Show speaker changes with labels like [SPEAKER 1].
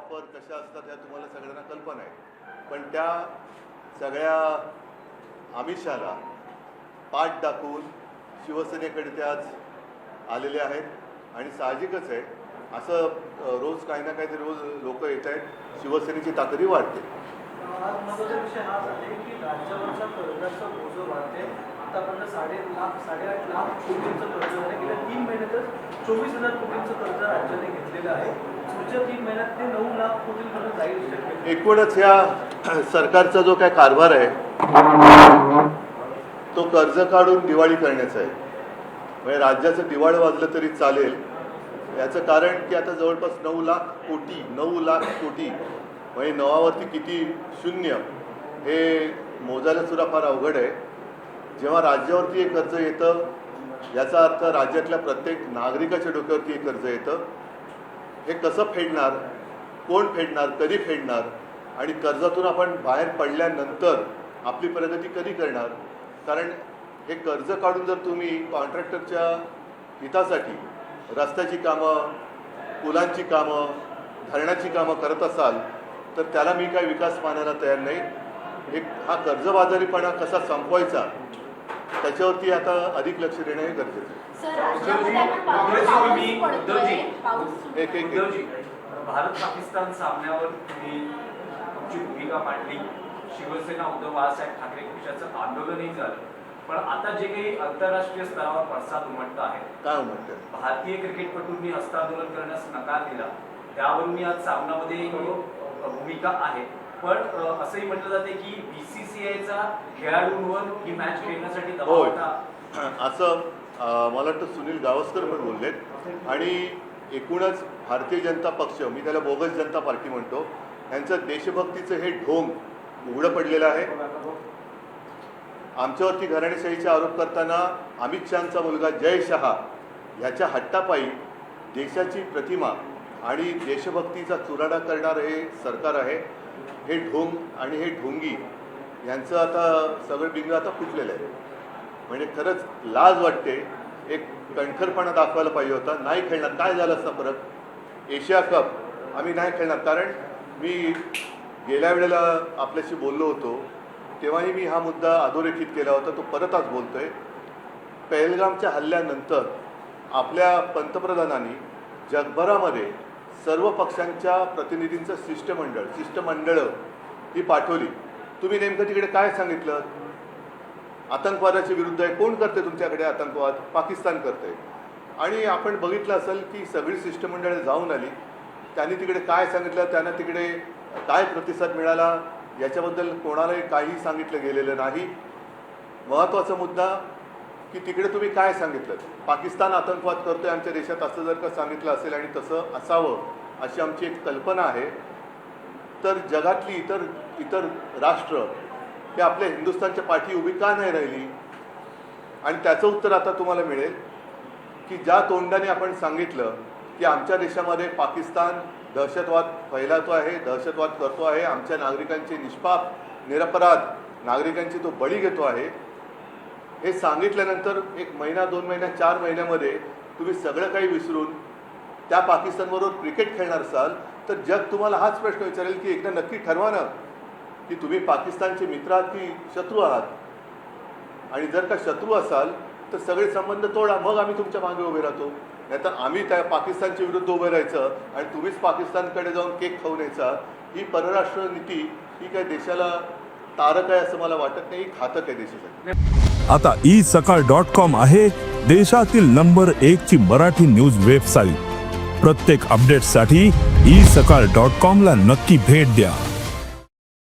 [SPEAKER 1] Offer कशा असतात ह्या तुम्हाला सगळ्यांना कल्पना आहे, पण त्या सगळ्या आमिषाला पाठ दाखवून शिवसेनेकडे ते आज आलेले आहेत आणि साहजिकच आहे असं रोज काही ना काहीतरी रोज लोक येत आहेत, शिवसेनेची ताकदी वाढते.
[SPEAKER 2] आज महत्त्वाचा विषय हा आहे की राज्यावरचा कर्जाचा बोजा वाढते. आतापर्यंत 8.5 लाख कोटींचं कर्ज झालं. गेल्या 3 महिन्यातच 24,000 कोटींचं कर्ज राज्याने घेतलेलं आहे. पुढच्या 3 महिन्यात ते 9 लाख कोटींपर्यंत जाईल.
[SPEAKER 1] एकूणच ह्या सरकारचा जो काय कारभार आहे तो कर्ज काढून दिवाळी करण्याचा आहे. म्हणजे राज्याचं दिवाळ वाजलं तरी चालेल. याचं कारण की आता जवळपास 9 लाख कोटी म्हणजे 9वरती किती शून्य हे मोजायला सुद्धा फार अवघड आहे. जेव्हा राज्यावरती हे कर्ज येतं याचा अर्थ राज्यातल्या प्रत्येक नागरिकाच्या डोक्यावरती हे कर्ज येतं. हे कसं फेडणार, कोण फेडणार, कधी फेडणार आणि कर्जातून आपण बाहेर पडल्यानंतर आपली प्रगती कधी करणार. कारण हे कर्ज काढून जर तुम्ही कॉन्ट्रॅक्टरच्या हितासाठी रस्त्याची कामं, पुलांची कामं, धरणाची कामं करत असाल तर त्याला मी काही विकास मानायला तयार नाही. हा कर्जबाजारीपणा कसा संपवायचा त्याच्यावरती आता अधिक लक्ष देणं हे गरजेचं आहे.
[SPEAKER 3] भारत पाकिस्तान सामन्यावर तुम्ही तुमची भूमिका मांडली. शिवसेना उद्धव बाळासाहेब ठाकरे पक्षाचं आंदोलनही झालं, पण आता जे काही आंतरराष्ट्रीय स्तरावर पडसाद उमटत आहे,
[SPEAKER 1] काय उमटतं,
[SPEAKER 3] भारतीय क्रिकेटपटूंनी हस्तांदोलन करण्यास नकार दिला, त्यावरून आज सामन्यामध्ये भूमिका आहे. पण असंही म्हटलं जाते की बीसीसीआयचा खेळाडूंवर ही मॅच खेळण्यासाठी दबाव होता
[SPEAKER 1] असं मला वाटतं सुनील गावस्कर पण बोललेत. आणि एकूणच भारतीय जनता पक्ष, मी त्याला बोगस जनता पार्टी म्हणतो, यांचं देशभक्तीचं हे ढोंग उघडं पडलेलं आहे. आमच्यावरती घराणेशाहीचे आरोप करताना अमित शहाचा मुलगा जय शहा ह्याच्या हट्टापायी देशाची प्रतिमा आणि देशभक्तीचा चुराडा करणारं हे सरकार आहे. हे ढोंग आणि हे ढोंगी यांचं आता सगळं बिंग आता फुटलेलं आहे. म्हणजे खरंच लाज वाटते. एक कणखरपणा दाखवायला पाहिजे होता. नाही खेळणार, काय झालं असता परत एशिया कप आम्ही नाही खेळणार. कारण मी गेल्या वेळेला आपल्याशी बोललो होतो तेव्हाही मी हा मुद्दा अधोरेखित केला होता, तो परत आज बोलतोय. पहलगामच्या हल्ल्यानंतर आपल्या पंतप्रधानांनी जगभरामध्ये सर्व पक्षांच्या प्रतिनिधींचं शिष्टमंडळं ही पाठवली. तुम्ही नेमकं तिकडे काय सांगितलं? आतंकवादाच्या विरुद्ध आहे. कोण करते तुमच्याकडे आतंकवाद? पाकिस्तान करते. आणि आपण बघितलं असेल की सगळी शिष्टमंडळं जाऊन आली. त्यांनी तिकडे काय सांगितलं, त्यांना तिकडे काय प्रतिसाद मिळाला याच्याबद्दल कोणालाही काही सांगितलं गेलेलं नाही. महत्त्वाचा मुद्दा की तिकडे तुम्ही काय सांगितलं? पाकिस्तान आतंकवाद करतोय आमच्या देशात असं जर का सांगितलं असेल आणि तसं असावं अशी आमची एक कल्पना आहे, तर जगातली इतर राष्ट्र हे आपल्या हिंदुस्थानच्या पाठी उभी का नाही राहिली? आणि त्याचं उत्तर आता तुम्हाला मिळेल की ज्या तोंडाने आपण सांगितलं की आमच्या देशामध्ये पाकिस्तान दहशतवाद फैलावतो आहे, दहशतवाद करतो आहे, आमच्या नागरिकांचे निष्पाप निरपराध नागरिकांची तो बळी घेतो आहे, हे सांगितल्यानंतर 1 महिना 2 महिना 4 महिन्यामध्ये तुम्ही सगळं काही विसरून त्या पाकिस्तानबरोबर क्रिकेट खेळणार असाल तर जग तुम्हाला हाच प्रश्न विचारेल की एकदा नक्की ठरवा ना की तुम्ही पाकिस्तानचे मित्र आहात की शत्रू आहात. आणि जर का शत्रू असाल तर सगळे संबंध तोडा, मग आम्ही तुमच्या मागे उभे राहतो. नाहीतर आम्ही त्या पाकिस्तानच्या विरुद्ध उभे राहायचं आणि तुम्हीच पाकिस्तानकडे जाऊन केक खाऊन यायचा. ही परराष्ट्र नीती ही काय देशाला तारक आहे असं मला वाटत नाही, घातक आहे देशासाठी.
[SPEAKER 4] आता isakal.com आहे देशातील नंबर 1 ची मराठी न्यूज वेबसाईट. प्रत्येक अपडेटसाठी isakal.com ला नक्की भेट द्या.